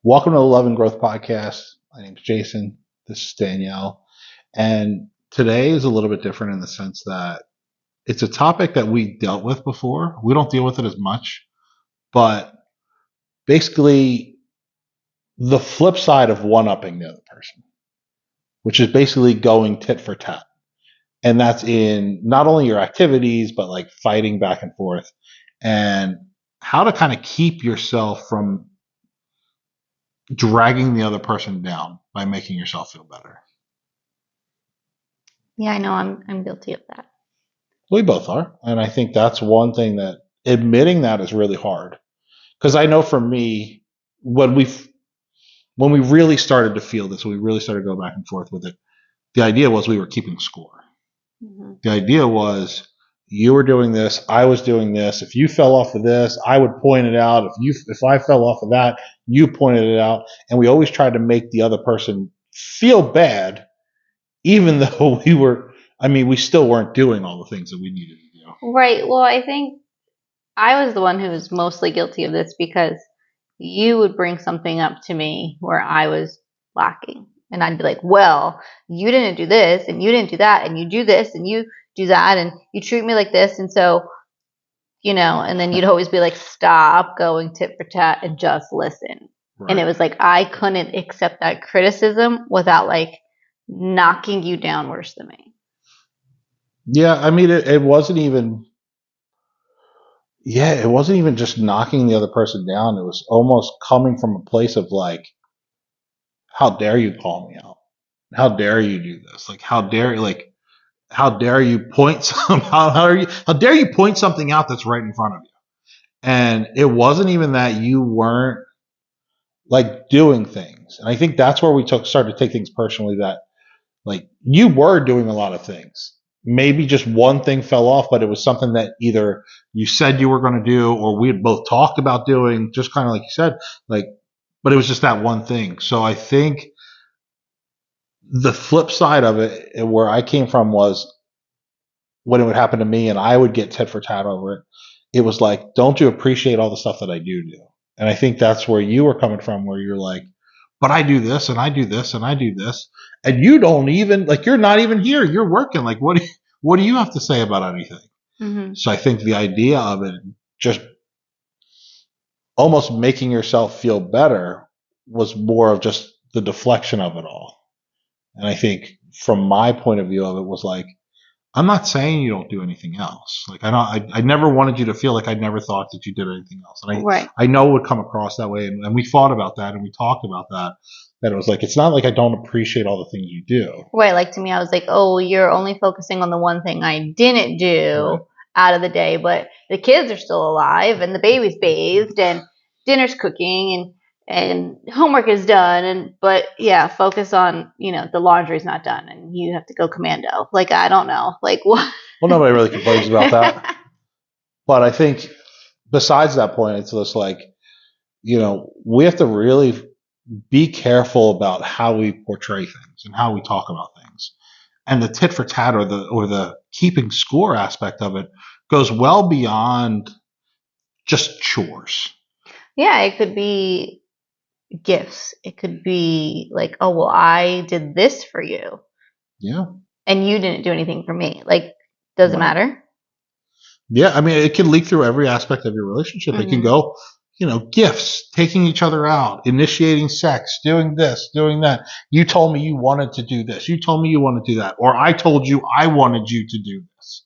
Welcome to the Love and Growth Podcast. My name is Jason. This is Danielle. And today is a little bit different in the sense that it's a topic that we dealt with before. We don't deal with it as much, but basically the flip side of one-upping the other person, which is basically going tit for tat. And that's in not only your activities, but like fighting back and forth and how to kind of keep yourself from dragging the other person down by making yourself feel better. Yeah, I know I'm guilty of that. We both are. And I think that's one thing that admitting that is really hard. Because I know for me, when we really started to feel this, we really started to go back and forth with it. The idea was we were keeping score. Mm-hmm. The idea was you were doing this, I was doing this. If you fell off of this, I would point it out. If I fell off of that, you pointed it out. And we always tried to make the other person feel bad, even though we still weren't doing all the things that we needed to do. Right. Well, I think I was the one who was mostly guilty of this because you would bring something up to me where I was lacking. And I'd be like, well, you didn't do this and you didn't do that and you do this and you do that and you treat me like this. And so, and then you'd always be like, stop going tit for tat and just listen. Right. And it was like, I couldn't accept that criticism without like knocking you down worse than me. Yeah, I mean, it wasn't even just knocking the other person down. It was almost coming from a place of like, how dare you call me out? How dare you do this? Like, how dare you point how dare you point something out that's right in front of you? And it wasn't even that you weren't like doing things. And I think that's where we started to take things personally, that like you were doing a lot of things. Maybe just one thing fell off, but it was something that either you said you were going to do or we had both talked about doing, just kind of like you said, like, but it was just that one thing. So I think the flip side of it, where I came from, was when it would happen to me and I would get tit for tat over it. It was like, don't you appreciate all the stuff that I do? And I think that's where you were coming from, where you're like, but I do this and I do this and I do this. And you don't even, like, you're not even here. You're working. Like, what do you have to say about anything? Mm-hmm. So I think the idea of it, just almost making yourself feel better, was more of just the deflection of it all. And I think from my point of view of it was like, I'm not saying you don't do anything else. Like, I never wanted you to feel like I never thought that you did anything else. And I know it would come across that way. And we fought about that and we talked about that. That it was like, it's not like I don't appreciate all the things you do. Right. Like to me, I was like, oh, you're only focusing on the one thing I didn't do out of the day, but the kids are still alive and the baby's bathed and dinner's cooking and homework is done. But yeah, focus on, the laundry's not done and you have to go commando. Like, I don't know. Like what? Well, nobody really complains about that. But I think besides that point, it's just like, we have to really be careful about how we portray things and how we talk about things. And the tit for tat or the keeping score aspect of it goes well beyond just chores. Yeah, it could be gifts. It could be like, oh, well, I did this for you. Yeah. And you didn't do anything for me. Like, does it matter? Yeah, I mean, it can leak through every aspect of your relationship. Mm-hmm. It can go, gifts, taking each other out, initiating sex, doing this, doing that. You told me you wanted to do this. You told me you wanted to do that. Or I told you I wanted you to do this.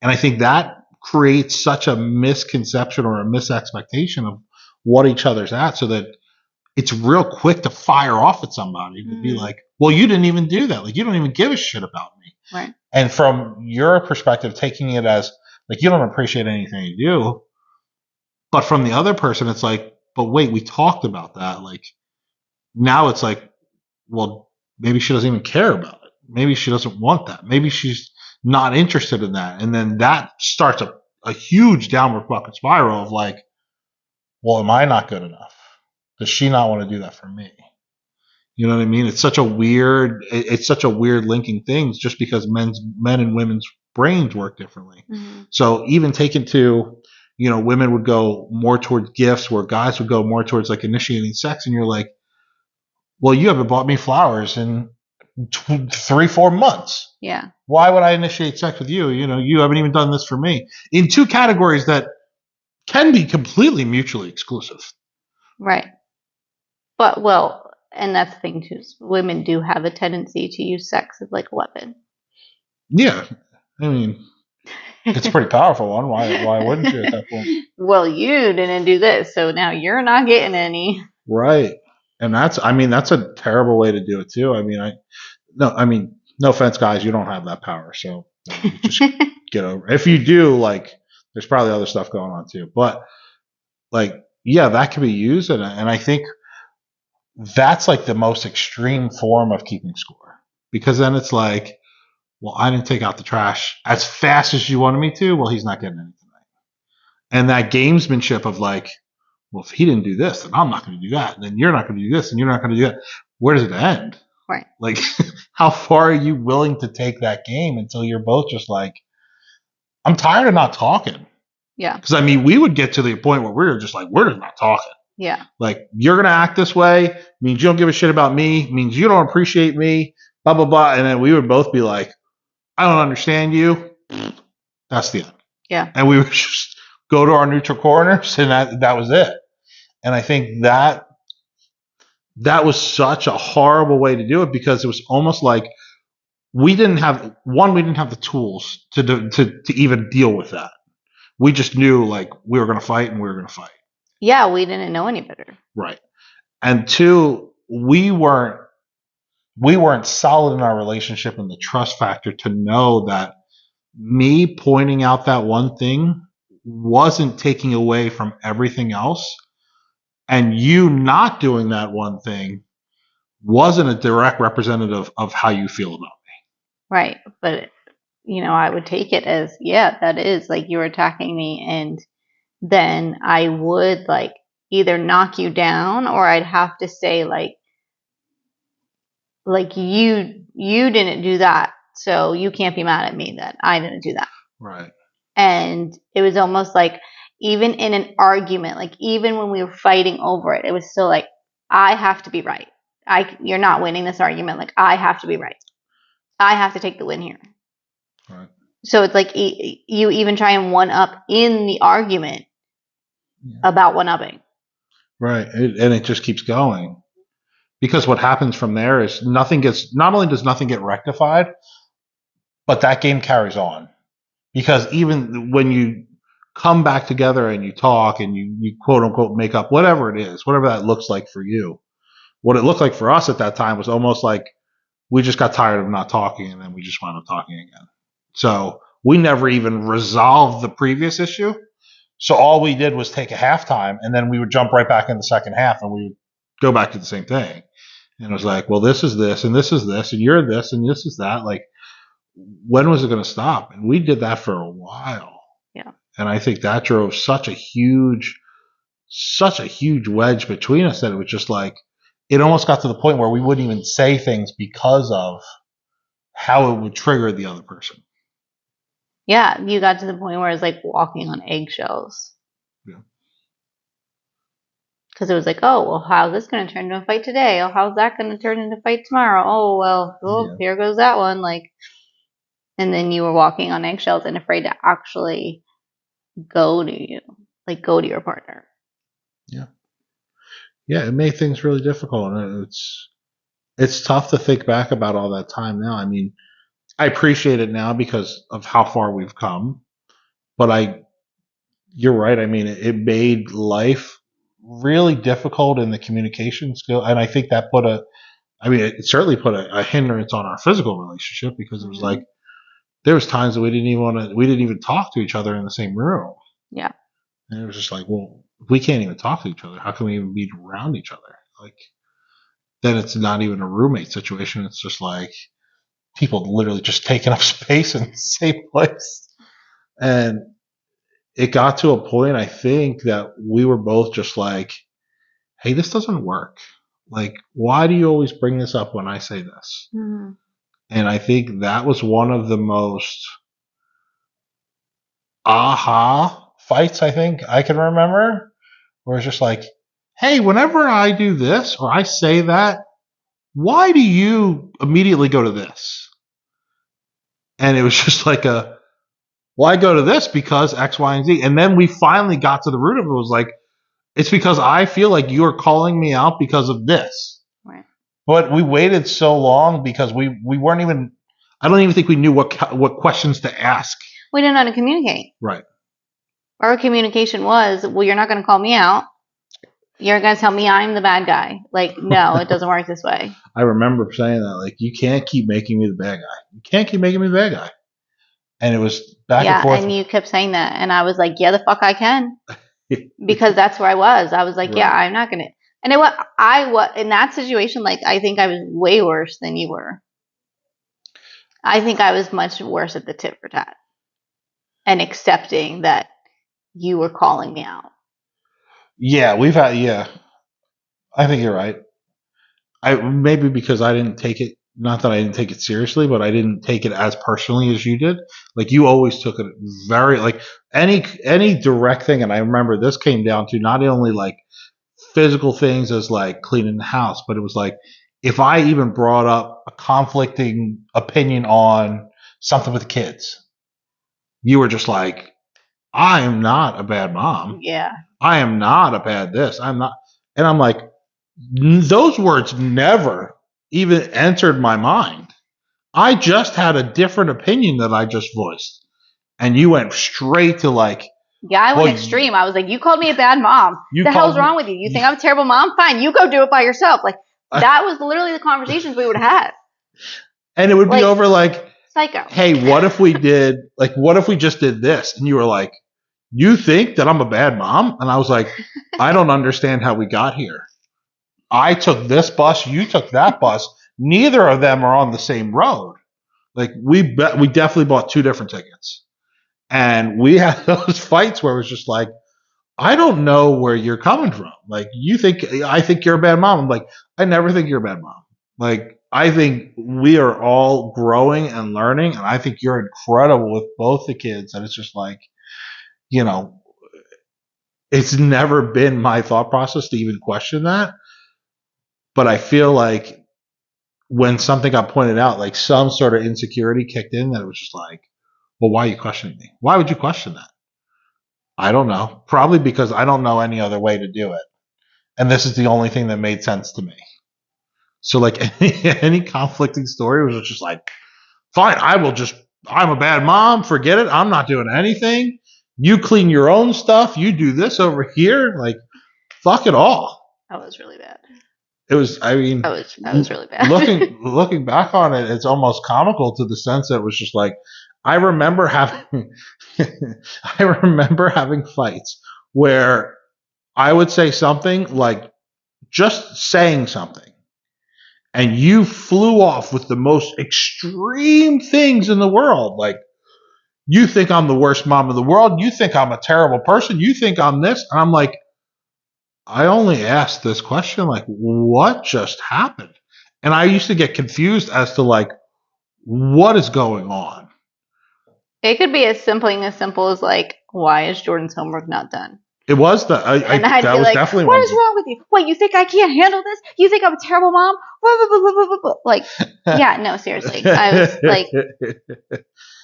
And I think that creates such a misconception or a misexpectation of what each other's at, so that it's real quick to fire off at somebody to be like, well, you didn't even do that. Like, you don't even give a shit about me. Right. And from your perspective, taking it as like, you don't appreciate anything you do. But from the other person, it's like, but wait, we talked about that. Like, now it's like, well, maybe she doesn't even care about it. Maybe she doesn't want that. Maybe she's not interested in that. And then that starts a huge downward fucking spiral of like, well, am I not good enough? Does she not want to do that for me? You know what I mean? It's such a weird linking things, just because men and women's brains work differently. Mm-hmm. So even taken to, women would go more towards gifts, where guys would go more towards like initiating sex, and you're like, well, you haven't bought me flowers in 3-4 months. Yeah. Why would I initiate sex with you? You haven't even done this for me. In two categories that can be completely mutually exclusive. Right. But, well, and that's the thing too. Women do have a tendency to use sex as like a weapon. Yeah. I mean, it's a pretty powerful one. Why wouldn't you at that point? Well, you didn't do this, so now you're not getting any. Right. And that's a terrible way to do it too. No offense, guys, you don't have that power. So just get over it. If you do, like, there's probably other stuff going on too. But like, yeah, that can be used. And I think that's like the most extreme form of keeping score, because then it's like, well, I didn't take out the trash as fast as you wanted me to. Well, he's not getting any tonight. And that gamesmanship of like, well, if he didn't do this, then I'm not going to do that. And then you're not going to do this, and you're not going to do that. Where does it end? Right. Like, how far are you willing to take that game until you're both just like, I'm tired of not talking. Yeah. Because we would get to the point where we were just like, we're just not talking. Yeah. Like, you're going to act this way, means you don't give a shit about me, means you don't appreciate me, blah, blah, blah. And then we would both be like, I don't understand you. That's the end. Yeah. And we would just go to our neutral corners, and that was it. And I think that was such a horrible way to do it, because it was almost like we didn't have the tools to even deal with that. We just knew like we were going to fight, and we were going to fight. Yeah, we didn't know any better. Right. And two, we weren't solid in our relationship and the trust factor to know that me pointing out that one thing wasn't taking away from everything else, and you not doing that one thing wasn't a direct representative of how you feel about me. Right. But, I would take it as, yeah, that is like you're attacking me, and then I would like either knock you down, or I'd have to say like you didn't do that, so you can't be mad at me that I didn't do that. Right. And it was almost like, even in an argument, like even when we were fighting over it, it was still like, I have to be right. You're not winning this argument. Like, I have to be right. I have to take the win here. Right. So it's like you even try and one up in the argument about one upping. Right. And it just keeps going, because what happens from there is not only does nothing get rectified, but that game carries on. Because even when you come back together and you talk and you quote unquote make up, whatever it is, whatever that looks like for you, what it looked like for us at that time was almost like we just got tired of not talking, and then we just wound up talking again. So we never even resolved the previous issue. So all we did was take a halftime, and then we would jump right back in the second half, and we would go back to the same thing. And it was like, well, this is this, and this is this, and you're this, and this is that. Like, when was it going to stop? And we did that for a while. Yeah. And I think that drove such a huge wedge between us that it was just like, it almost got to the point where we wouldn't even say things because of how it would trigger the other person. Yeah, you got to the point where it's like walking on eggshells. Yeah. Because it was like, oh, well, how's this going to turn into a fight today? Oh, how's that going to turn into a fight tomorrow? Oh, well, Here goes that one. Like, and then you were walking on eggshells and afraid to actually go to your partner. Yeah. Yeah, it made things really difficult. And it's tough to think back about all that time now. I appreciate it now because of how far we've come. But you're right. It made life really difficult in the communication skill. And I think that it certainly put a hindrance on our physical relationship, because it was like, there was times that we didn't even talk to each other in the same room. Yeah. And it was just like, well, we can't even talk to each other. How can we even be around each other? Like, then it's not even a roommate situation. It's just like people literally just taking up space in the same place. And it got to a point, I think, that we were both just like, hey, this doesn't work. Like, why do you always bring this up when I say this? Mm-hmm. And I think that was one of the most aha fights I think I can remember where it's just like, hey, whenever I do this or I say that, why do you immediately go to this? And it was just like well, I go to this because X, Y, and Z. And then we finally got to the root of it. It was like, it's because I feel like you're calling me out because of this. Right. But we waited so long because we weren't even, I don't even think we knew what questions to ask. We didn't know how to communicate. Right. Our communication was, well, you're not going to call me out. You're going to tell me I'm the bad guy. Like, no, it doesn't work this way. I remember saying that, like, you can't keep making me the bad guy. You can't keep making me the bad guy. And it was back and forth. Yeah, and you kept saying that. And I was like, yeah, the fuck I can. Because that's where I was. I was like, Right. yeah, I'm not going to. And I was in that situation, like, I think I was way worse than you were. I think I was much worse at the tit for tat and accepting that you were calling me out. Yeah, I think you're right. Maybe because I didn't take it, not that I didn't take it seriously, but I didn't take it as personally as you did. Like, you always took it very, like, any direct thing. And I remember this came down to not only like physical things as like cleaning the house, but it was like, if I even brought up a conflicting opinion on something with kids, you were just like, I am not a bad mom. Yeah. I am not a bad this. I'm not. And I'm like, those words never even entered my mind. I just had a different opinion that I just voiced. And you went straight to like, yeah, I went extreme. I was like, you called me a bad mom. What the hell's wrong with you? You think I'm a terrible mom? Fine, you go do it by yourself. Like, that was literally the conversations we would have. And it would be over like, psycho. Hey, what if we just did this? And you were like, you think that I'm a bad mom? And I was like, I don't understand how we got here. I took this bus, you took that bus. Neither of them are on the same road. Like, we definitely bought two different tickets. And we had those fights where it was just like, I don't know where you're coming from. Like, I think you're a bad mom. I'm like, I never think you're a bad mom. Like, I think we are all growing and learning. And I think you're incredible with both the kids. And it's just like, it's never been my thought process to even question that. But I feel like when something got pointed out, like some sort of insecurity kicked in, that it was just like, well, why are you questioning me? Why would you question that? I don't know. Probably because I don't know any other way to do it. And this is the only thing that made sense to me. So like any conflicting story was just like, fine, I'm a bad mom. Forget it. I'm not doing anything. You clean your own stuff. You do this over here. Like, fuck it all. That was really bad. It was, I mean, that was really bad. looking back on it, it's almost comical to the sense that it was just like, I remember having fights where I would say something like, just saying something, and you flew off with the most extreme things in the world. Like, you think I'm the worst mom in the world. You think I'm a terrible person. You think I'm this. And I'm like, I only asked this question, like, what just happened? And I used to get confused as to like, what is going on? It could be as simple as like, why is Jordan's homework not done? It was that was like, definitely what is wrong with you? What, you think I can't handle this? You think I'm a terrible mom? Like, yeah, no, seriously. I was like,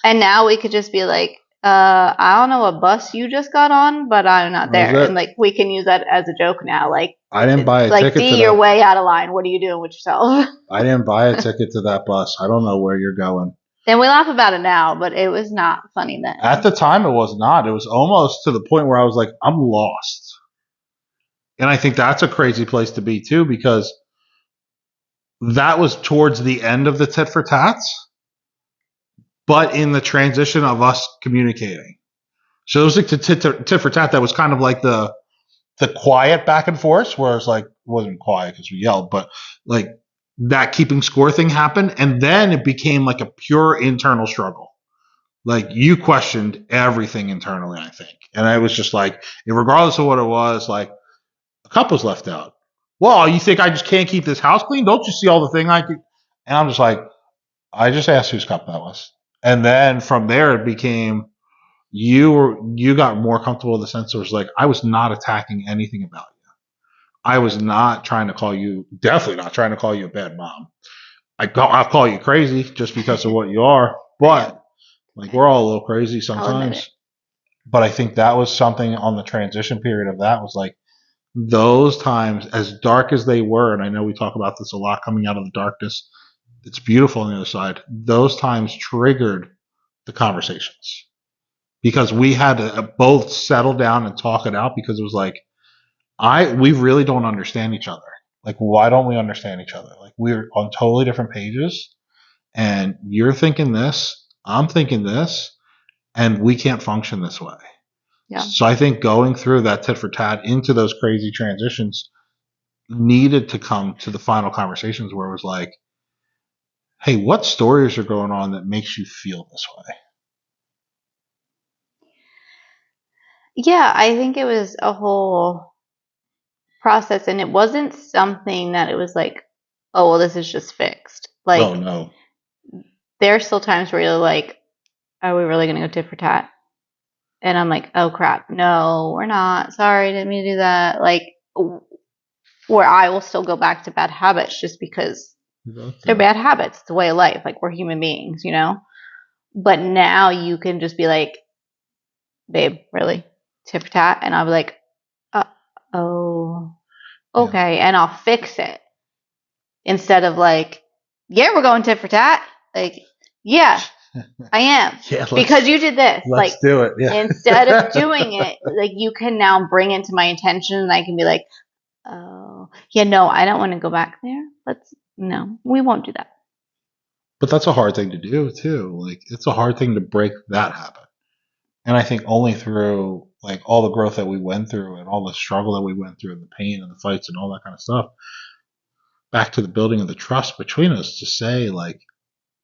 and now we could just be like, I don't know what bus you just got on, but I'm not there. And like, we can use that as a joke now. Like, I didn't buy a ticket to that. You're way out of line. What are you doing with yourself? I didn't buy a ticket to that bus. I don't know where you're going. And we laugh about it now, but it was not funny then. At the time, it was not. It was almost to the point where I was like, I'm lost. And I think that's a crazy place to be, too, because that was towards the end of the tit for tats, but in the transition of us communicating. So it was like the tit for tat that was kind of like the quiet back and forth, where it's like, it wasn't quiet because we yelled, but like that keeping score thing happened. And then it became like a pure internal struggle. Like, you questioned everything internally, I think. And I was just like, regardless of what it was, like, a cup was left out. Well, you think I just can't keep this house clean? Don't you see all the thing I do? And I'm just like, I just asked whose cup that was. And then from there, it became, you got more comfortable in the sense it was like I was not attacking anything about you. I was not trying to call you, definitely not trying to call you a bad mom. I'll call you crazy just because of what you are, but like we're all a little crazy I'll admit it. sometimes. But I think that was something on the transition period of that was like those times, as dark as they were, and I know we talk about this a lot coming out of the darkness, it's beautiful on the other side. Those times triggered the conversations because we had to both settle down and talk it out because it was like, we really don't understand each other. Like, why don't we understand each other? Like, we're on totally different pages, and you're thinking this, I'm thinking this, and we can't function this way. Yeah. So I think going through that tit for tat into those crazy transitions needed to come to the final conversations where it was like, hey, what stories are going on that makes you feel this way? Yeah, I think it was a whole process, and it wasn't something that it was like, oh, well, this is just fixed. Like, Oh no. there are still times where you're like, are we really going to go tit for tat? And I'm like, oh crap, no, we're not. Sorry, didn't mean to do that. Like, where I will still go back to bad habits just because they're bad habits. It's a way of life. Like, we're human beings, you know? But now you can just be like, babe, really? Tit for tat? And I'll be like, oh, okay. Yeah. And I'll fix it instead of like, yeah, we're going tit for tat. Like, yeah, I am. Yeah, because you did this. Let's do it. Yeah. Instead of doing it, like, you can now bring into my attention and I can be like, oh, yeah, no, I don't want to go back there. No, we won't do that. But that's a hard thing to do too. Like, it's a hard thing to break that habit. And I think only through like all the growth that we went through and all the struggle that we went through and the pain and the fights and all that kind of stuff, back to the building of the trust between us to say like,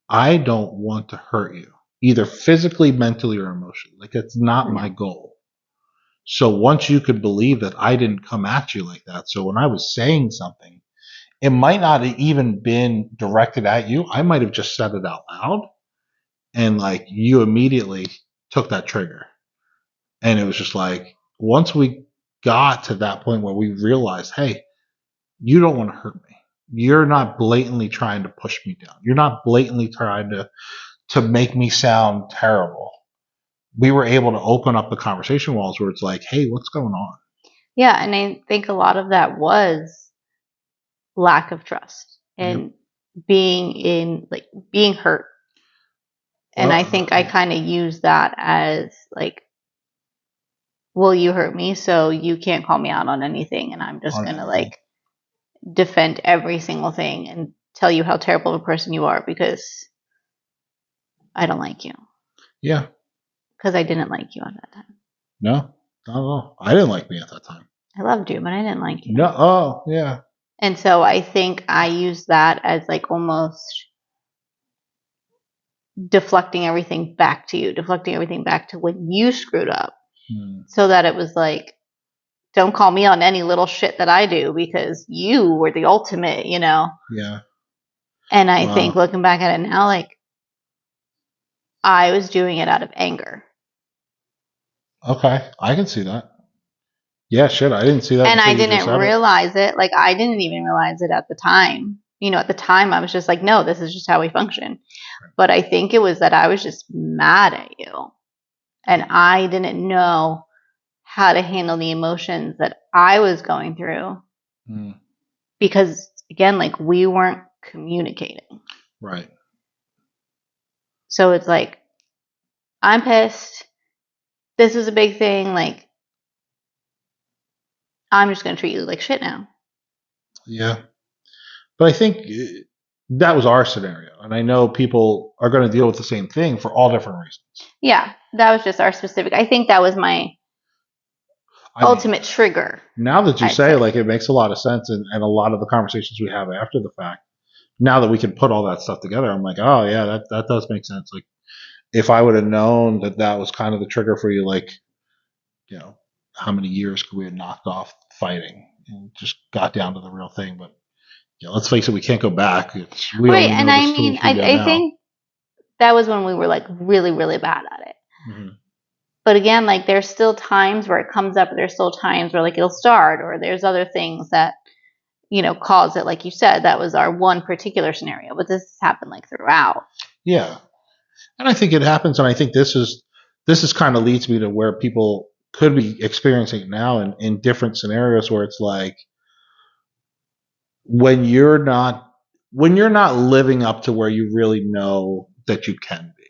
I don't want to hurt you, either physically, mentally, or emotionally. Like, it's not my goal. So once you could believe that I didn't come at you like that, so when I was saying something, it might not have even been directed at you. I might have just said it out loud, and like you immediately took that trigger. And it was just like, once we got to that point where we realized, hey, you don't want to hurt me. You're not blatantly trying to push me down. You're not blatantly trying to make me sound terrible. We were able to open up the conversation walls where it's like, hey, what's going on? Yeah, and I think a lot of that was lack of trust and being hurt. And I think I kind of use that as like, well, you hurt me, so you can't call me out on anything, and I'm just gonna like defend every single thing and tell you how terrible of a person you are because I don't like you. Yeah. Because I didn't like you at that time. No, not at all. I didn't like me at that time. I loved you, but I didn't like you. No. Oh, yeah. And so I think I use that as like almost deflecting everything back to you, deflecting everything back to when you screwed up. So that it was like, don't call me on any little shit that I do because you were the ultimate, you know? Yeah. And I think looking back at it now, like, I was doing it out of anger. Okay. I can see that. Yeah, shit. I didn't see that. And I didn't realize it. Like, I didn't even realize it at the time. You know, at the time, I was just like, no, this is just how we function. But I think it was that I was just mad at you. And I didn't know how to handle the emotions that I was going through. Because, again, like, we weren't communicating. Right. So it's like, I'm pissed. This is a big thing. Like, I'm just going to treat you like shit now. Yeah. But I think that was our scenario. And I know people are going to deal with the same thing for all different reasons. Yeah. That was just our specific. I think that was my ultimate trigger. Now that you say, like, it makes a lot of sense. And a lot of the conversations we have after the fact, now that we can put all that stuff together, I'm like, oh, yeah, that does make sense. Like, if I would have known that that was kind of the trigger for you, like, you know, how many years could we have knocked off fighting and just got down to the real thing? But yeah, let's face it, we can't go back. Right, and I mean, I think that was when we were like really, really bad at it. Mm-hmm. But again, like there's still times where it comes up, there's still times where like it'll start, or there's other things that, cause it. Like you said, that was our one particular scenario, but this has happened like throughout. Yeah. And I think it happens, and I think this is kind of leads me to where people could be experiencing it now in different scenarios where it's like when you're not living up to where you really know that you can be.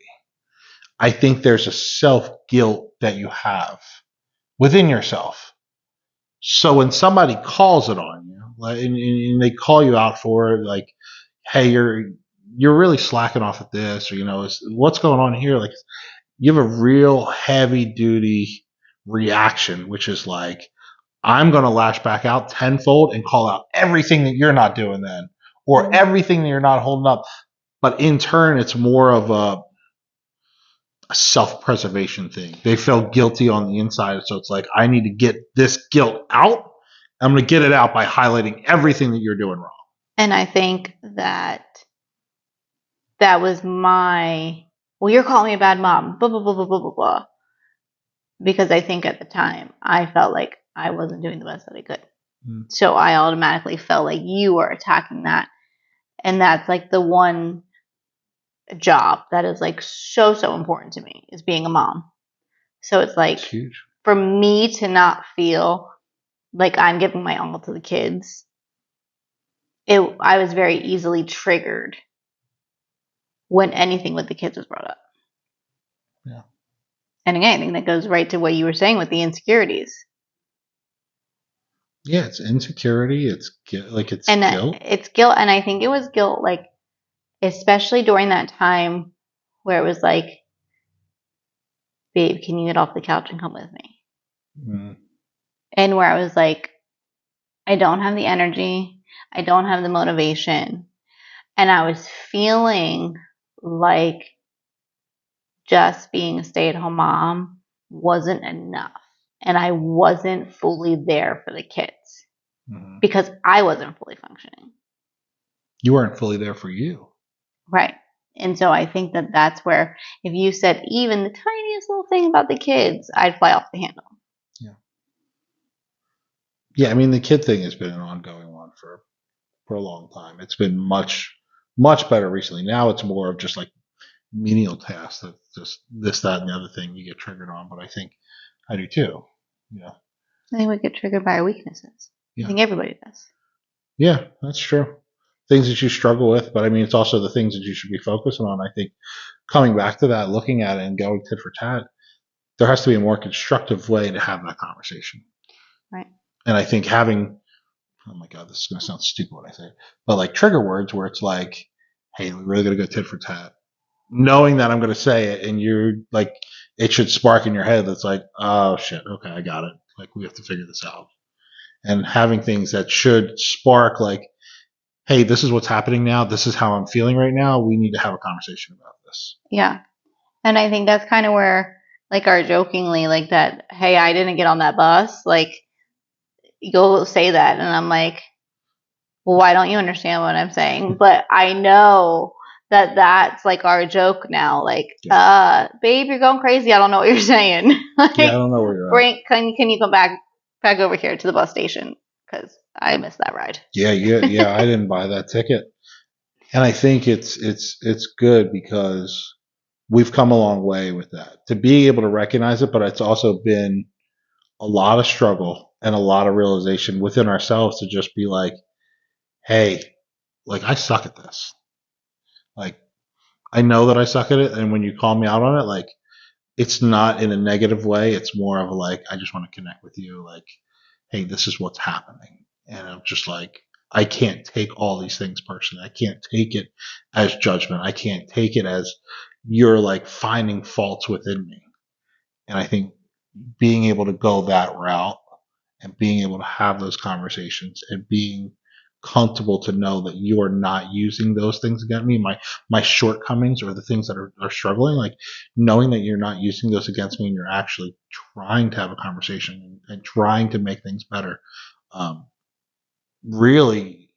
I think there's a self guilt that you have within yourself. So when somebody calls it on you, like, and they call you out for it, like, hey, you're really slacking off at this, or what's going on here? Like, you have a real heavy duty reaction, which is like, I'm going to lash back out tenfold and call out everything that you're not doing then, or everything that you're not holding up. But in turn, it's more of a self-preservation thing. They feel guilty on the inside, so it's like, I need to get this guilt out. I'm going to get it out by highlighting everything that you're doing wrong. And I think that was well, you're calling me a bad mom, blah, blah, blah, blah, blah, blah, blah. Because I think at the time I felt like I wasn't doing the best that I could. So I automatically felt like you were attacking that. And that's like the one job that is like so, so important to me, is being a mom. So it's like, It's huge. For me to not feel like I'm giving my all to the kids, I was very easily triggered when anything with the kids was brought up. Yeah. And again, I think that goes right to what you were saying with the insecurities. Yeah, it's insecurity. It's guilt. It's guilt, and I think it was guilt, like especially during that time where it was like, babe, can you get off the couch and come with me? Mm. And where I was like, I don't have the energy, I don't have the motivation, and I was feeling like just being a stay-at-home mom wasn't enough, and I wasn't fully there for the kids because I wasn't fully functioning. You weren't fully there for you. Right. And so I think that that's where, if you said even the tiniest little thing about the kids, I'd fly off the handle. Yeah. Yeah, I mean, the kid thing has been an ongoing one for a long time. It's been much, much better recently. Now it's more of just like menial tasks, that just this, that, and the other thing you get triggered on. But I think I do too. Yeah. I think we get triggered by our weaknesses. Yeah. I think everybody does. Yeah, that's true. Things that you struggle with, but I mean, it's also the things that you should be focusing on. I think coming back to that, looking at it and going tit for tat, there has to be a more constructive way to have that conversation. Right. And I think having, oh my God, this is going to sound stupid when I say it, but like trigger words where it's like, hey, we're really going to go tit for tat. Knowing that I'm going to say it and you're like, it should spark in your head that's like, oh shit, okay, I got it. Like, we have to figure this out. And having things that should spark like, hey, this is what's happening now. This is how I'm feeling right now. We need to have a conversation about this. Yeah. And I think that's kind of where, like, our jokingly, like that, hey, I didn't get on that bus. Like, you'll say that. And I'm like, well, why don't you understand what I'm saying? But I know that that's like our joke now. Like, babe, you're going crazy. I don't know what you're saying. Like, yeah, I don't know where you're at. Can you come back over here to the bus station? Because I missed that ride. Yeah, I didn't buy that ticket. And I think it's good because we've come a long way with that. To be able to recognize it, but it's also been a lot of struggle and a lot of realization within ourselves to just be like, hey, like, I suck at this. Like, I know that I suck at it, and when you call me out on it, like, it's not in a negative way. It's more of a like, I just want to connect with you. Like, hey, this is what's happening. And I'm just like, I can't take all these things personally. I can't take it as judgment. I can't take it as you're like finding faults within me. And I think being able to go that route and being able to have those conversations and being comfortable to know that you are not using those things against me, my shortcomings or the things that are struggling, like knowing that you're not using those against me and you're actually trying to have a conversation and trying to make things better, really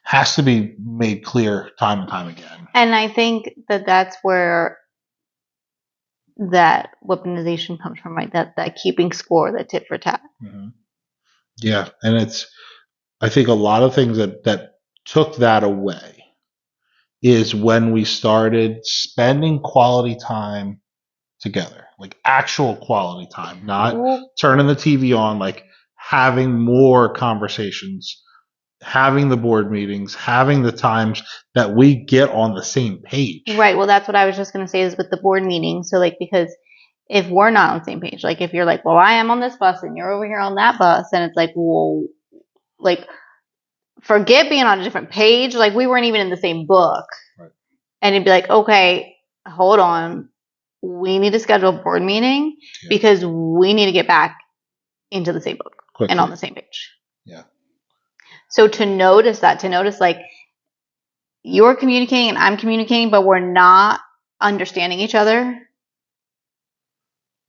has to be made clear time and time again. And I think that that's where that weaponization comes from, right? That keeping score, that tit for tat. Mm-hmm. Yeah, and I think a lot of things that took that away is when we started spending quality time together, like actual quality time, not turning the TV on, like having more conversations, having the board meetings, having the times that we get on the same page. Right. Well, that's what I was just going to say is with the board meeting. So, like, because if we're not on the same page, like if you're like, well, I am on this bus and you're over here on that bus, and it's like, well, like, forget being on a different page. Like, we weren't even in the same book. Right. And it'd be like, okay, hold on. We need to schedule a board meeting because we need to get back into the same book quickly and on the same page. Yeah. So to notice like you're communicating and I'm communicating, but we're not understanding each other.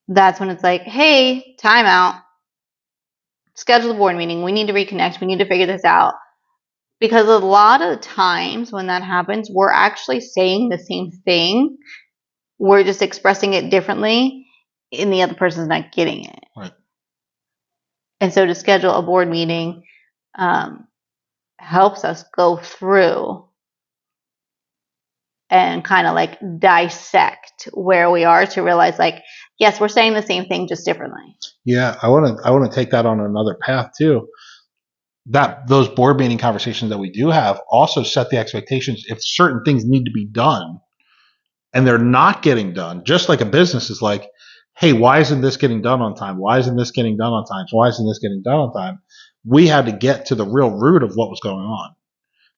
That's when it's like, hey, time out. Schedule the board meeting. We need to reconnect. We need to figure this out. Because a lot of times when that happens, we're actually saying the same thing. We're just expressing it differently, and the other person's not getting it. Right. And so to schedule a board meeting helps us go through and kind of like dissect where we are to realize, like, yes, we're saying the same thing, just differently. Yeah, I want to take that on another path too. That those board meeting conversations that we do have also set the expectations if certain things need to be done and they're not getting done, just like a business is like, hey, why isn't this getting done on time? Why isn't this getting done on time? Why isn't this getting done on time? We had to get to the real root of what was going on.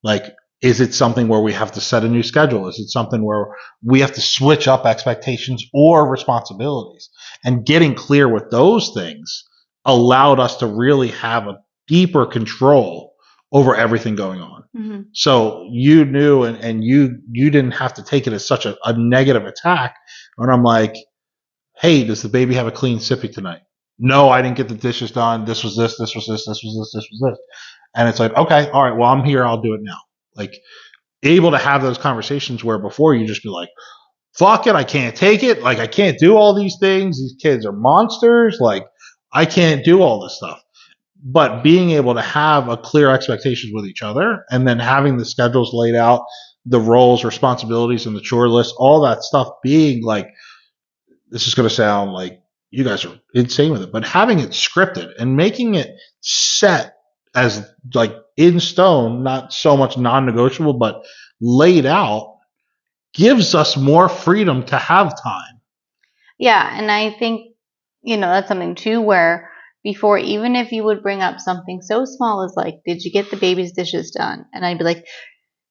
Like, is it something where we have to set a new schedule? Is it something where we have to switch up expectations or responsibilities? And getting clear with those things allowed us to really have a deeper control over everything going on. Mm-hmm. So you knew and you didn't have to take it as such a negative attack. When I'm like, hey, does the baby have a clean sippy tonight? No, I didn't get the dishes done. This was this, this was this, this was this, this was this. And it's like, okay, all right, well, I'm here. I'll do it now. Like, able to have those conversations where before you just be like, fuck it, I can't take it. Like, I can't do all these things. These kids are monsters. Like, I can't do all this stuff. But being able to have a clear expectations with each other and then having the schedules laid out, the roles, responsibilities, and the chore list, all that stuff being like, this is going to sound like you guys are insane with it, but having it scripted and making it set as like in stone, not so much non-negotiable, but laid out, gives us more freedom to have time. Yeah, and I think, that's something too where before, even if you would bring up something so small as like, did you get the baby's dishes done? And I'd be like,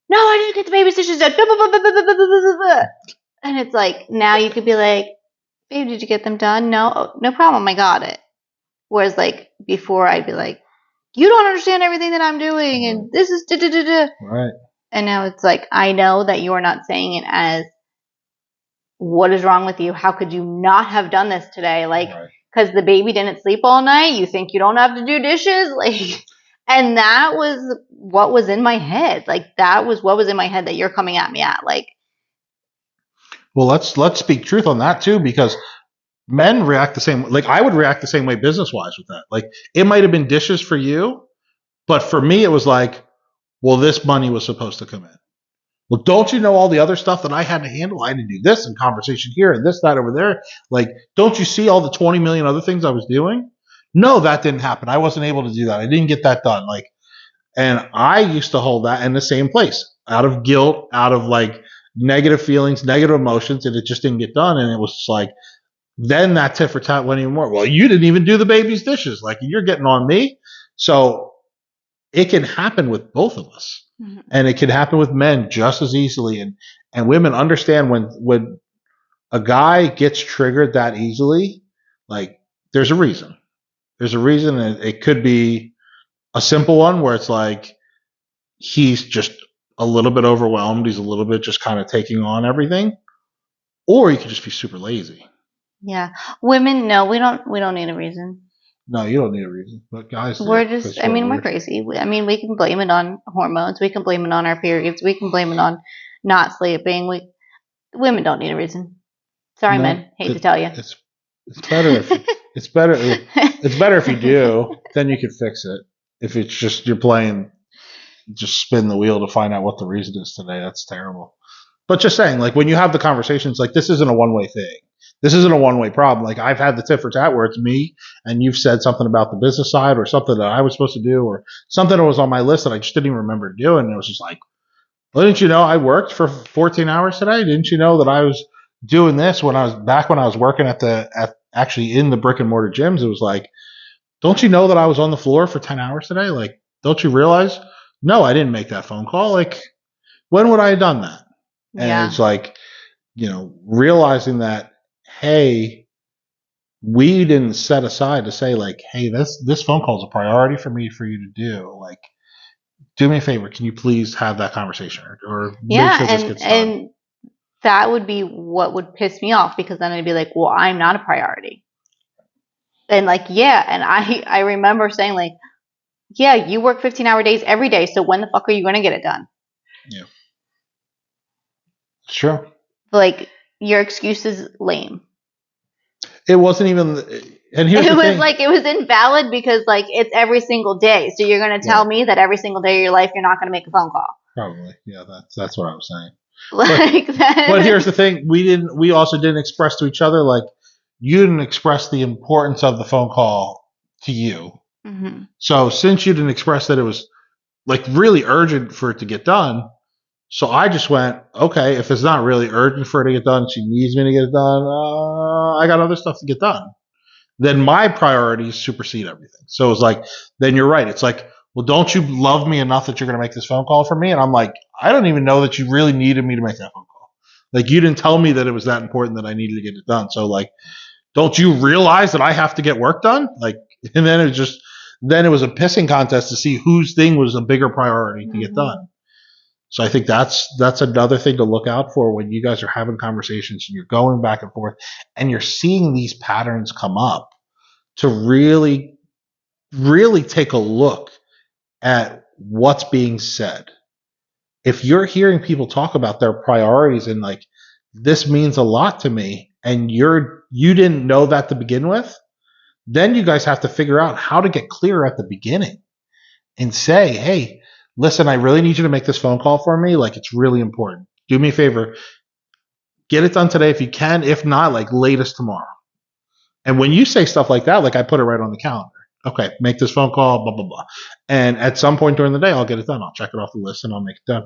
no, I didn't get the baby's dishes done. And it's like, now you could be like, babe, did you get them done? No, no problem. I got it. Whereas like before I'd be like, you don't understand everything that I'm doing. And this is Right. And now it's like, I know that you're not saying it as, what is wrong with you? How could you not have done this today? Like, because the baby didn't sleep all night, you think you don't have to do dishes? Like, and that was what was in my head. Like, that was what was in my head that you're coming at me at. Like, well, let's speak truth on that too, because men react the same. Like, I would react the same way business wise with that. Like, it might have been dishes for you, but for me, it was like, well, this money was supposed to come in. Well, don't you know all the other stuff that I had to handle? I had to do this and conversation here and this, that, over there. Like, don't you see all the 20 million other things I was doing? No, that didn't happen. I wasn't able to do that. I didn't get that done. Like, and I used to hold that in the same place out of guilt, out of like negative feelings, negative emotions, and it just didn't get done. And it was just like, then that tit for tat went even more. Well, you didn't even do the baby's dishes. Like, you're getting on me. So it can happen with both of us. Mm-hmm. And it can happen with men just as easily. And women understand when a guy gets triggered that easily, like, there's a reason. There's a reason. And it could be a simple one where it's like, he's just a little bit overwhelmed. He's a little bit just kind of taking on everything. Or he could just be super lazy. Yeah. Women, no, we don't need a reason. No, you don't need a reason. But guys, we're just, we're crazy. We can blame it on hormones. We can blame it on our periods. We can blame it on not sleeping. Women don't need a reason. Sorry, No, man. Hate to tell you. it's better if it's better if you do. Then you can fix it. If it's just you're playing, just spin the wheel to find out what the reason is today. That's terrible. But just saying, like when you have the conversations, like this isn't a one way thing. This isn't a one way problem. Like I've had the tit for tat where it's me and you've said something about the business side or something that I was supposed to do or something that was on my list that I just didn't even remember doing. And it was just like, well, didn't you know I worked for 14 hours today? Didn't you know that I was doing this when I was working at actually in the brick and mortar gyms? It was like, don't you know that I was on the floor for 10 hours today? Like, don't you realize? No, I didn't make that phone call. Like, when would I have done that? And Yeah. it's like, realizing that, hey, we didn't set aside to say like, hey, this phone call is a priority for me for you to do. Like, do me a favor, can you please have that conversation or make Yeah, sure this gets done? and that would be what would piss me off because then I'd be like, well, I'm not a priority. And like, yeah, and I remember saying like, yeah, you work 15-hour days every day, so when the fuck are you going to get it done? Yeah, sure. Like, your excuse is lame. It wasn't even. And here's It the was thing. like, it was invalid because like it's every single day. So you're going to tell Right. me that every single day of your life you're not going to make a phone call. Probably. Yeah, that's what I was saying. Like But here's that. the thing: we also didn't express to each other like you didn't express the importance of the phone call to you. Mm-hmm. So since you didn't express that it was like really urgent for it to get done, so I just went, okay, if it's not really urgent for it to get done, she needs me to get it done. I got other stuff to get done. Then my priorities supersede everything. So it's like, then you're right. It's like, well, don't you love me enough that you're going to make this phone call for me? And I'm like, I don't even know that you really needed me to make that phone call. Like, you didn't tell me that it was that important that I needed to get it done. So, like, don't you realize that I have to get work done? Like, and then it was a pissing contest to see whose thing was a bigger priority to get Mm-hmm. done. So I think that's another thing to look out for when you guys are having conversations and you're going back and forth and you're seeing these patterns come up to really, really take a look at what's being said. If you're hearing people talk about their priorities and like, this means a lot to me, and you didn't know that to begin with, then you guys have to figure out how to get clear at the beginning and say, hey, listen, I really need you to make this phone call for me. Like, it's really important. Do me a favor, get it done today if you can. If not, like latest tomorrow. And when you say stuff like that, like I put it right on the calendar. Okay, make this phone call, blah, blah, blah. And at some point during the day, I'll get it done. I'll check it off the list and I'll make it done.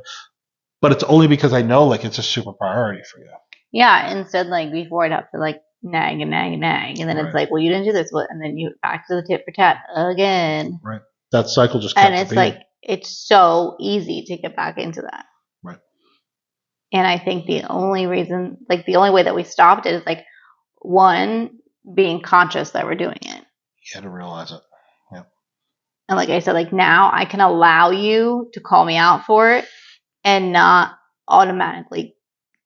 But it's only because I know like it's a super priority for you. Yeah, instead like before I'd have to like nag and nag and nag, and then it's like, well, you didn't do this, and then you back to the tit for tat again. Right. That cycle just And kept it's repeating. like it's so easy to get back into that. Right. And I think the only way that we stopped it is like one, being conscious that we're doing it. You had to realize it. Yeah. And like I said, like now I can allow you to call me out for it and not automatically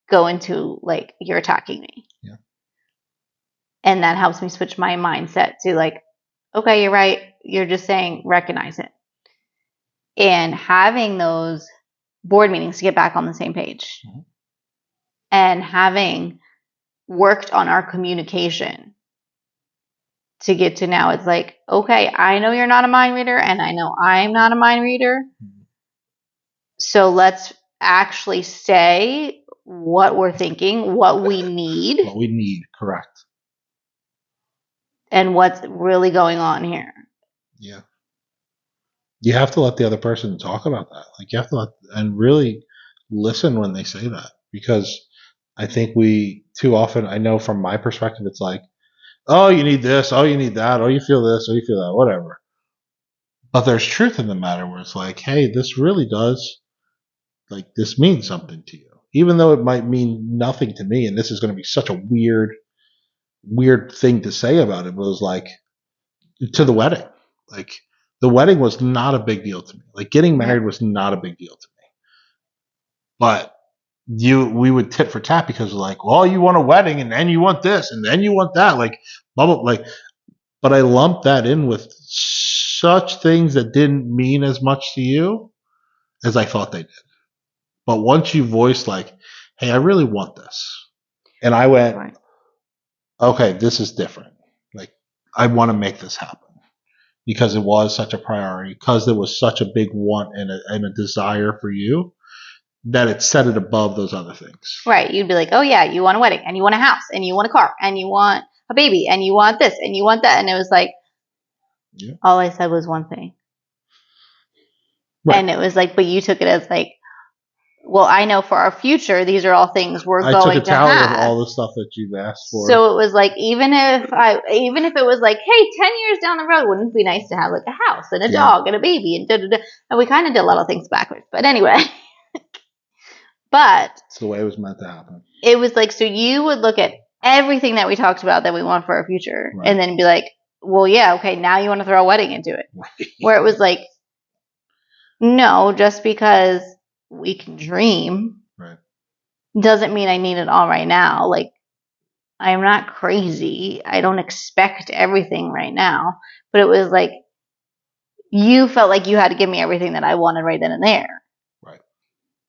go into like you're attacking me. Yeah. And that helps me switch my mindset to like, okay, you're right. You're just saying recognize it. And having those board meetings to get back on the same page. Mm-hmm. And having worked on our communication to get to now, it's like, okay, I know you're not a mind reader and I know I'm not a mind reader. Mm-hmm. So let's actually say what we're thinking, what we need. What we need, correct. And what's really going on here. Yeah. You have to let the other person talk about that. Like you have to and really listen when they say that, because I think we too often, I know from my perspective, it's like, oh, you need this, oh, you need that, oh, you feel this, oh, you feel that, whatever. But there's truth in the matter where it's like, hey, this really does, like, this means something to you, even though it might mean nothing to me. And this is going to be such a weird thing to say about it. But it was like, to the wedding, like the wedding was not a big deal to me. Like getting married was not a big deal to me. But we would tit for tat because like, well, you want a wedding and then you want this and then you want that, like bubble, like. But I lumped that in with such things that didn't mean as much to you as I thought they did. But once you voiced like, hey, I really want this, and I went, okay, this is different. Like, I want to make this happen because it was such a priority, because there was such a big want and a desire for you that it set it above those other things. Right. You'd be like, oh yeah, you want a wedding and you want a house and you want a car and you want a baby and you want this and you want that. And it was like, all I said was one thing. Right. And it was like, but you took it as like, well, I know for our future, these are all things we're going to have. I took a tally of all the stuff that you've asked for. So it was like, even if it was like, hey, 10 years down the road, wouldn't it be nice to have like a house and a dog and a baby and da-da-da. And we kind of did a lot of things backwards. But anyway. But it's the way it was meant to happen. It was like, so you would look at everything that we talked about that we want for our future and then be like, well, yeah, okay, now you want to throw a wedding into it. Right. Where it was like, no, just because we can dream doesn't mean I need it all right now. Like, I'm not crazy. I don't expect everything right now. But it was like, you felt like you had to give me everything that I wanted right then and there. Right.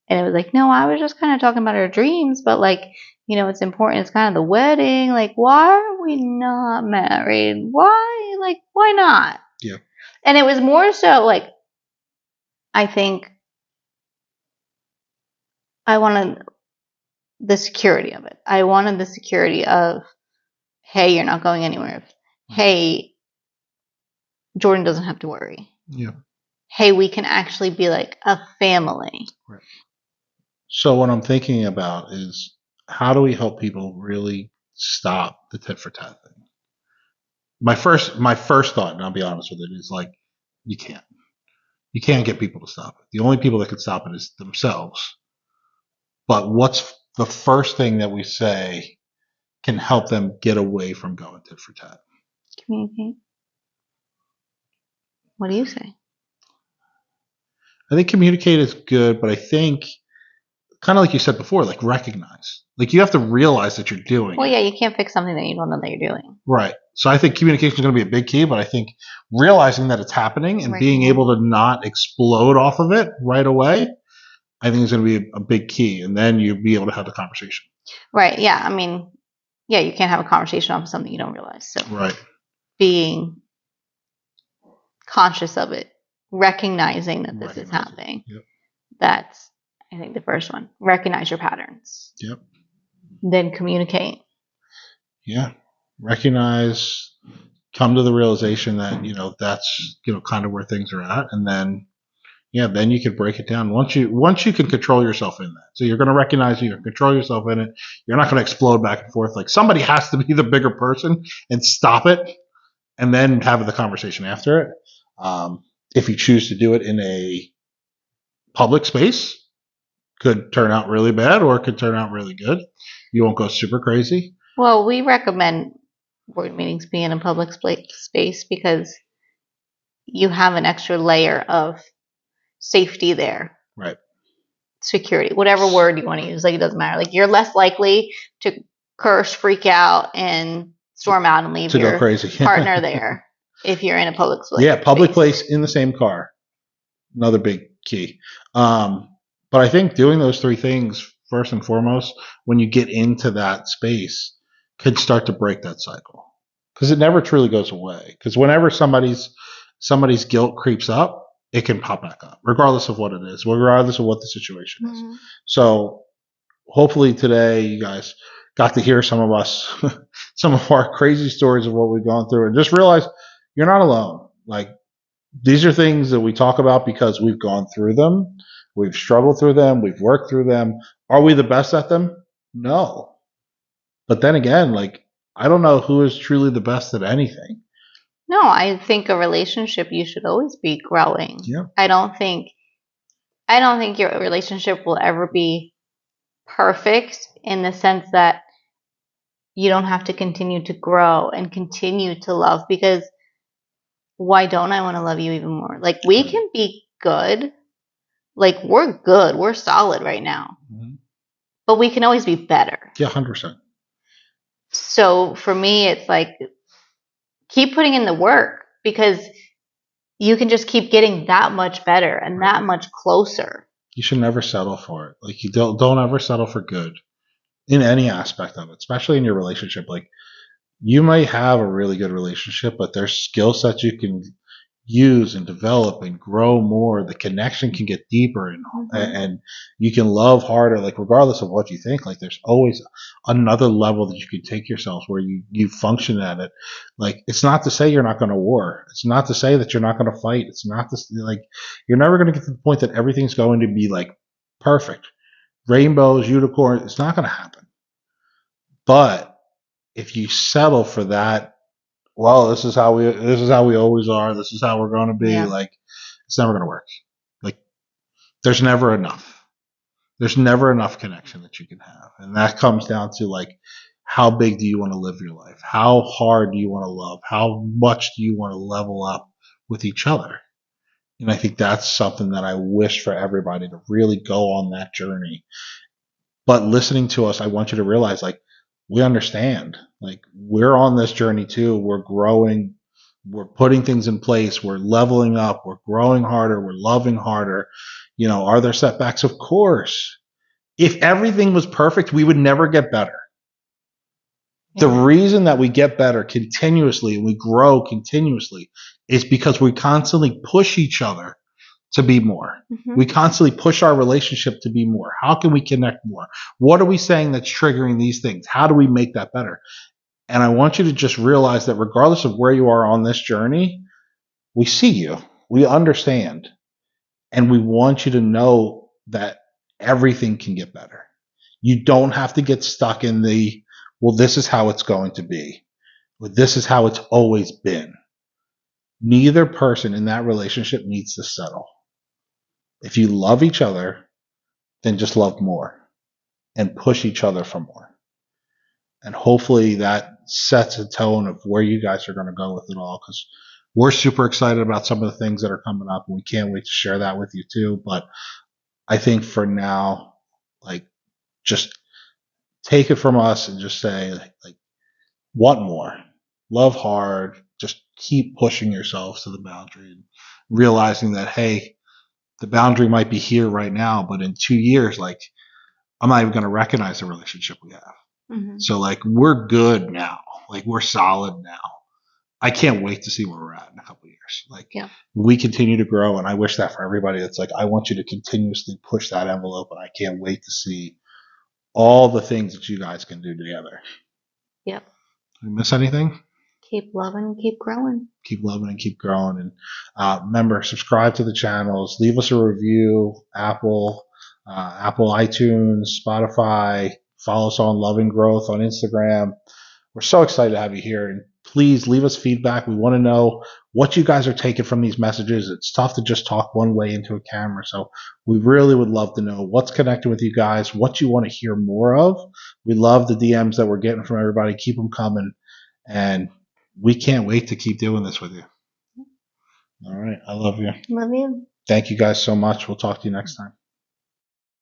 And it was like, no, I was just kind of talking about our dreams, but like, you know, it's important. It's kind of the wedding. Like, why are we not married? Why? Like, why not? Yeah. And it was more so like, I think I wanted the security of it. I wanted the security of, hey, you're not going anywhere. Hey, Jordan doesn't have to worry. Yeah. Hey, we can actually be like a family. Right. So what I'm thinking about is, how do we help people really stop the tit for tat thing? My first thought, and I'll be honest with it, is like, you can't. You can't get people to stop it. The only people that can stop it is themselves. But what's the first thing that we say can help them get away from going tit for tat? Communicate. What do you say? I think communicate is good, but I think, kind of like you said before, like recognize. Like, you have to realize that you're doing it. Yeah, you can't fix something that you don't know that you're doing. Right. So I think communication is going to be a big key, but I think realizing that it's happening and being able to not explode off of it right away, I think is going to be a big key. And then you'll be able to have the conversation. Right. Yeah. I mean, yeah, you can't have a conversation off of something you don't realize. So being conscious of it, recognizing that this is happening. Yep. That's, I think, the first one. Recognize your patterns. Yep. Then communicate. Yeah. Recognize, come to the realization that, you know, that's, you know, kind of where things are at. And then, yeah, then you can break it down. Once you can control yourself in that. So you're going to recognize you can control yourself in it. You're not going to explode back and forth. Like, somebody has to be the bigger person and stop it, and then have the conversation after it. If you choose to do it in a public space, could turn out really bad or it could turn out really good. You won't go super crazy. Well, we recommend board meetings be in a public space because you have an extra layer of safety there. Right. Security, whatever word you want to use, like, it doesn't matter. Like, you're less likely to curse, freak out, and storm out and leave your partner there if you're in a public place. Yeah, public place in the same car. Another big key. But I think doing those three things, first and foremost, when you get into that space, can start to break that cycle. Because it never truly goes away. Because whenever somebody's guilt creeps up, it can pop back up, regardless of what it is, regardless of what the situation is. Mm-hmm. So hopefully today you guys got to hear some of us, some of our crazy stories of what we've gone through, and just realize you're not alone. Like, these are things that we talk about because we've gone through them. We've struggled through them. We've worked through them. Are we the best at them? No. But then again, like, I don't know who is truly the best at anything. No, I think a relationship, you should always be growing. Yeah. I don't think your relationship will ever be perfect in the sense that you don't have to continue to grow and continue to love, because why don't I want to love you even more? Like, we can be good. Like, we're good. We're solid right now. Mm-hmm. But we can always be better. Yeah, 100%. So for me, it's like, keep putting in the work, because you can just keep getting that much better and that much closer. You should never settle for it. Like, you don't ever settle for good in any aspect of it, especially in your relationship. Like, You might have a really good relationship, but there's skill sets you can use and develop and grow more. The connection can get deeper, and you can love harder. Like regardless of what you think, like there's always another level that you can take yourselves where you function at it. Like it's not to say you're not going to war. It's not to say that you're not going to fight. It's not to like you're never going to get to the point that everything's going to be like perfect, rainbows, unicorns. It's not going to happen. But if you settle for that, well, this is how we always are. This is how we're going to be. Yeah. Like it's never going to work. Like there's never enough. There's never enough connection that you can have, and that comes down to like how big do you want to live your life? How hard do you want to love? How much do you want to level up with each other? And I think that's something that I wish for everybody to really go on that journey. But listening to us, I want you to realize like we understand. Like we're on this journey too. We're growing. We're putting things in place. We're leveling up. We're growing harder. We're loving harder. Are there setbacks? Of course. If everything was perfect, we would never get better. The reason that we get better continuously and we grow continuously is because we constantly push each other to be more. We constantly push our relationship to be more. How can we connect more? What are we saying that's triggering these things? How do we make that better? And I want you to just realize that regardless of where you are on this journey, we see you, we understand, and we want you to know that everything can get better. You don't have to get stuck in well, this is how it's going to be. Well, this is how it's always been. Neither person in that relationship needs to settle. If you love each other, then just love more and push each other for more. And hopefully that sets a tone of where you guys are going to go with it all, because we're super excited about some of the things that are coming up and we can't wait to share that with you too. But I think for now, like, just take it from us and just say, like, want more, love hard, just keep pushing yourselves to the boundary and realizing that, hey, the boundary might be here right now, but in 2 years, like, I'm not even going to recognize the relationship we have. So, like, we're good now. Like, we're solid now. I can't wait to see where we're at in a couple of years. Like, we continue to grow, and I wish that for everybody. That's like, I want you to continuously push that envelope, and I can't wait to see all the things that you guys can do together. Yep. Did I miss anything? Keep loving, keep growing. Keep loving and keep growing. And remember, subscribe to the channels. Leave us a review. Apple iTunes, Spotify. Follow us on Loving Growth on Instagram. We're so excited to have you here. And please leave us feedback. We want to know what you guys are taking from these messages. It's tough to just talk one way into a camera. So we really would love to know what's connected with you guys, what you want to hear more of. We love the DMs that we're getting from everybody. Keep them coming. And we can't wait to keep doing this with you. All right. I love you. Love you. Thank you guys so much. We'll talk to you next time.